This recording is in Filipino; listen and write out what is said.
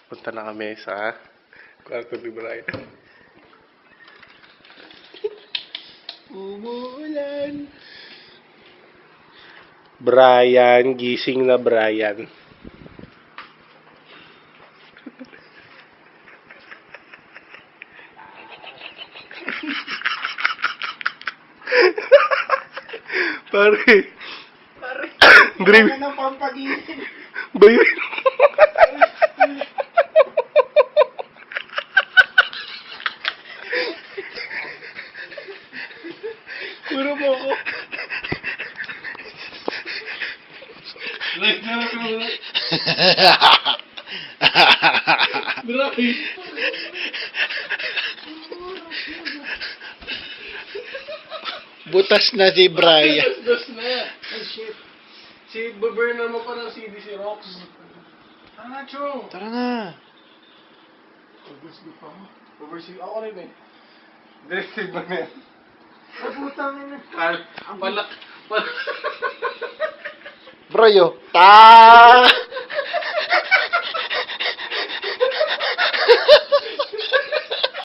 Punta na kami sa kwarto ni Brian. Umuulan. Brian, gising na Brian. Pare. Dream. Ano ng pampagising? Bayo. Puro mo ako. Like na ako. Grabe. Butas na si Brian. Das na. Oh shit. Si Baberna mo pa ng CD si Rox. Tara na, Chong. Tara na. Gusto pa mo. Oversee ako rin eh. Directive ba yan? Kabutang na. Palak. Broyo. Ta!